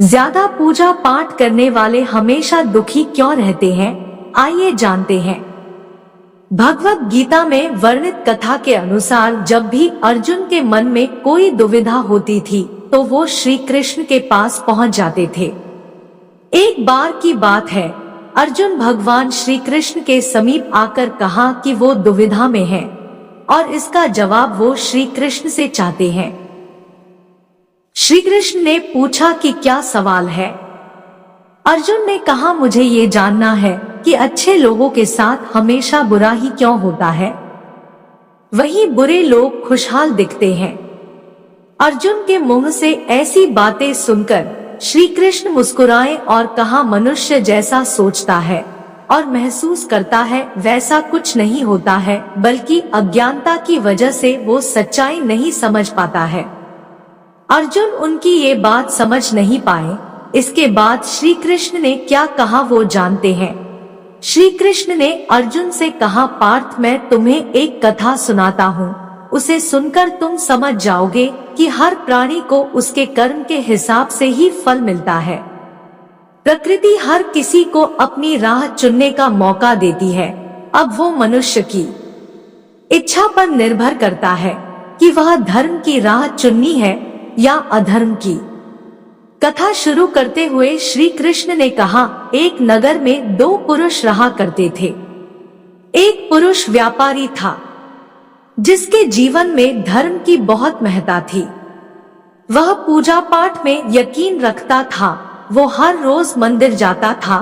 ज्यादा पूजा पाठ करने वाले हमेशा दुखी क्यों रहते हैं? आइए जानते हैं। भगवत गीता में वर्णित कथा के अनुसार जब भी अर्जुन के मन में कोई दुविधा होती थी तो वो श्री कृष्ण के पास पहुंच जाते थे। एक बार की बात है, अर्जुन भगवान श्री कृष्ण के समीप आकर कहा कि वो दुविधा में है और इसका जवाब वो श्री कृष्ण से चाहते हैं। श्री कृष्ण ने पूछा कि क्या सवाल है? अर्जुन ने कहा, मुझे ये जानना है कि अच्छे लोगों के साथ हमेशा बुरा ही क्यों होता है, वहीं बुरे लोग खुशहाल दिखते हैं। अर्जुन के मुंह से ऐसी बातें सुनकर श्री कृष्ण मुस्कुराए और कहा, मनुष्य जैसा सोचता है और महसूस करता है वैसा कुछ नहीं होता है, बल्कि अज्ञानता की वजह से वो सच्चाई नहीं समझ पाता है। अर्जुन उनकी ये बात समझ नहीं पाए। इसके बाद श्री कृष्ण ने क्या कहा वो जानते हैं। श्री कृष्ण ने अर्जुन से कहा, पार्थ मैं तुम्हें एक कथा सुनाता हूँ, उसे सुनकर तुम समझ जाओगे कि हर प्राणी को उसके कर्म के हिसाब से ही फल मिलता है। प्रकृति हर किसी को अपनी राह चुनने का मौका देती है। अब वो मनुष्य की इच्छा पर निर्भर करता है कि वह धर्म की राह चुननी है या अधर्म की। कथा शुरू करते हुए श्री कृष्ण ने कहा, एक नगर में दो पुरुष रहा करते थे। एक पुरुष व्यापारी था जिसके जीवन में धर्म की बहुत महत्ता थी। वह पूजा पाठ में यकीन रखता था। वो हर रोज मंदिर जाता था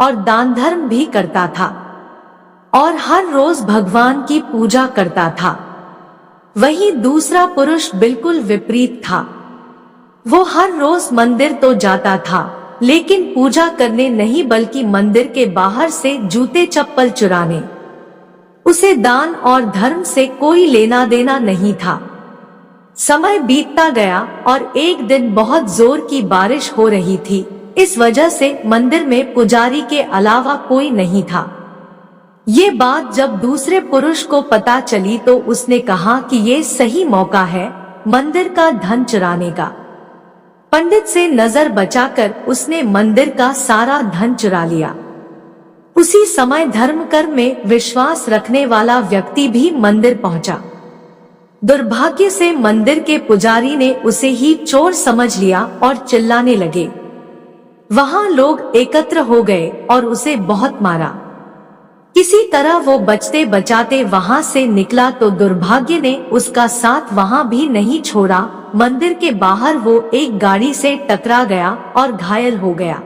और दान धर्म भी करता था और हर रोज भगवान की पूजा करता था। वहीं दूसरा पुरुष बिल्कुल विपरीत था। वो हर रोज मंदिर तो जाता था लेकिन पूजा करने नहीं, बल्कि मंदिर के बाहर से जूते चप्पल चुराने। उसे दान और धर्म से कोई लेना देना नहीं था। समय बीतता गया और एक दिन बहुत जोर की बारिश हो रही थी। इस वजह से मंदिर में पुजारी के अलावा कोई नहीं था। ये बात जब दूसरे पुरुष को पता चली तो उसने कहा कि ये सही मौका है मंदिर का धन चुराने का। पंडित से नजर बचाकर उसने मंदिर का सारा धन चुरा लिया। उसी समय धर्म कर्म में विश्वास रखने वाला व्यक्ति भी मंदिर पहुंचा। दुर्भाग्य से मंदिर के पुजारी ने उसे ही चोर समझ लिया और चिल्लाने लगे। वहां लोग एकत्र हो गए और उसे बहुत मारा। किसी तरह वो बचते बचाते वहां से निकला तो दुर्भाग्य ने उसका साथ वहां भी नहीं छोड़ा। मंदिर के बाहर वो एक गाड़ी से टकरा गया और घायल हो गया।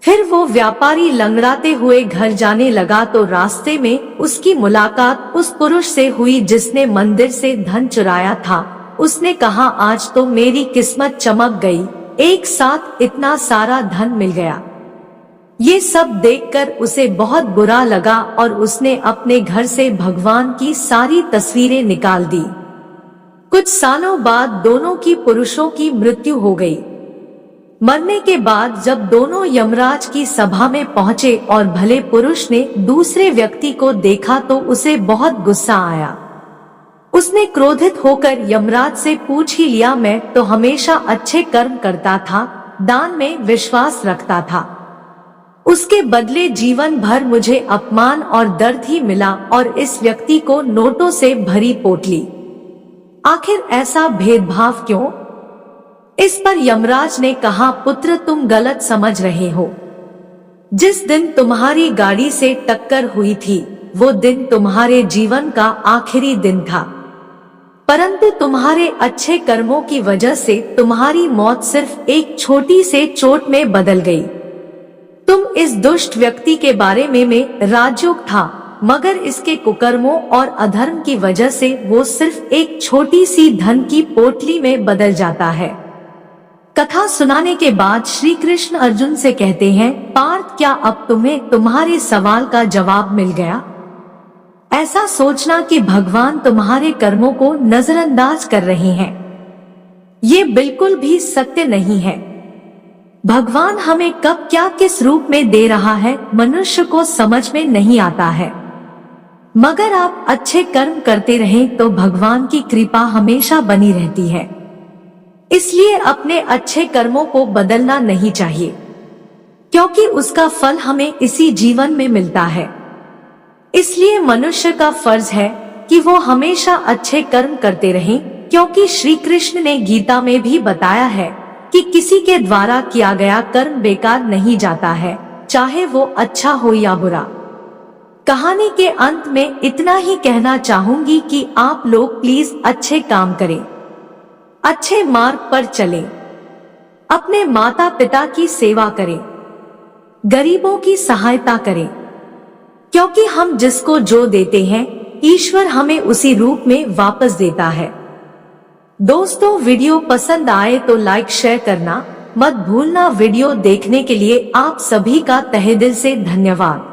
फिर वो व्यापारी लंगड़ाते हुए घर जाने लगा तो रास्ते में उसकी मुलाकात उस पुरुष से हुई जिसने मंदिर से धन चुराया था। उसने कहा, आज तो मेरी किस्मत चमक गई, एक साथ इतना सारा धन मिल गया। ये सब देखकर उसे बहुत बुरा लगा और उसने अपने घर से भगवान की सारी तस्वीरें निकाल दी। कुछ सालों बाद दोनों की पुरुषों की मृत्यु हो गई। मरने के बाद जब दोनों यमराज की सभा में पहुंचे और भले पुरुष ने दूसरे व्यक्ति को देखा तो उसे बहुत गुस्सा आया। उसने क्रोधित होकर यमराज से पूछ ही लिया, मैं तो हमेशा अच्छे कर्म करता था, दान में विश्वास रखता था, उसके बदले जीवन भर मुझे अपमान और दर्द ही मिला और इस व्यक्ति को नोटों से भरी पोटली। आखिर ऐसा भेदभाव क्यों? इस पर यमराज ने कहा, पुत्र तुम गलत समझ रहे हो। जिस दिन तुम्हारी गाड़ी से टक्कर हुई थी वो दिन तुम्हारे जीवन का आखिरी दिन था, परंतु तुम्हारे अच्छे कर्मों की वजह से तुम्हारी मौत सिर्फ एक छोटी से चोट में बदल गई। तुम इस दुष्ट व्यक्ति के बारे में राजयोग था, मगर इसके कुकर्मों और अधर्म की वजह से वो सिर्फ एक छोटी सी धन की पोटली में बदल जाता है। कथा सुनाने के बाद श्री कृष्ण अर्जुन से कहते हैं, पार्थ क्या अब तुम्हें तुम्हारे सवाल का जवाब मिल गया? ऐसा सोचना कि भगवान तुम्हारे कर्मों को नजरअंदाज कर रहे हैं, ये बिल्कुल भी सत्य नहीं है। भगवान हमें कब क्या किस रूप में दे रहा है मनुष्य को समझ में नहीं आता है, मगर आप अच्छे कर्म करते रहें तो भगवान की कृपा हमेशा बनी रहती है। इसलिए अपने अच्छे कर्मों को बदलना नहीं चाहिए, क्योंकि उसका फल हमें इसी जीवन में मिलता है। इसलिए मनुष्य का फर्ज है कि वो हमेशा अच्छे कर्म करते रहें, क्योंकि श्री कृष्ण ने गीता में भी बताया है कि किसी के द्वारा किया गया कर्म बेकार नहीं जाता है, चाहे वो अच्छा हो या बुरा। कहानी के अंत में इतना ही कहना चाहूंगी कि आप लोग प्लीज अच्छे काम करें, अच्छे मार्ग पर चलें, अपने माता पिता की सेवा करें, गरीबों की सहायता करें, क्योंकि हम जिसको जो देते हैं ईश्वर हमें उसी रूप में वापस देता है। दोस्तों, वीडियो पसंद आए तो लाइक शेयर करना मत भूलना। वीडियो देखने के लिए आप सभी का तहे दिल से धन्यवाद।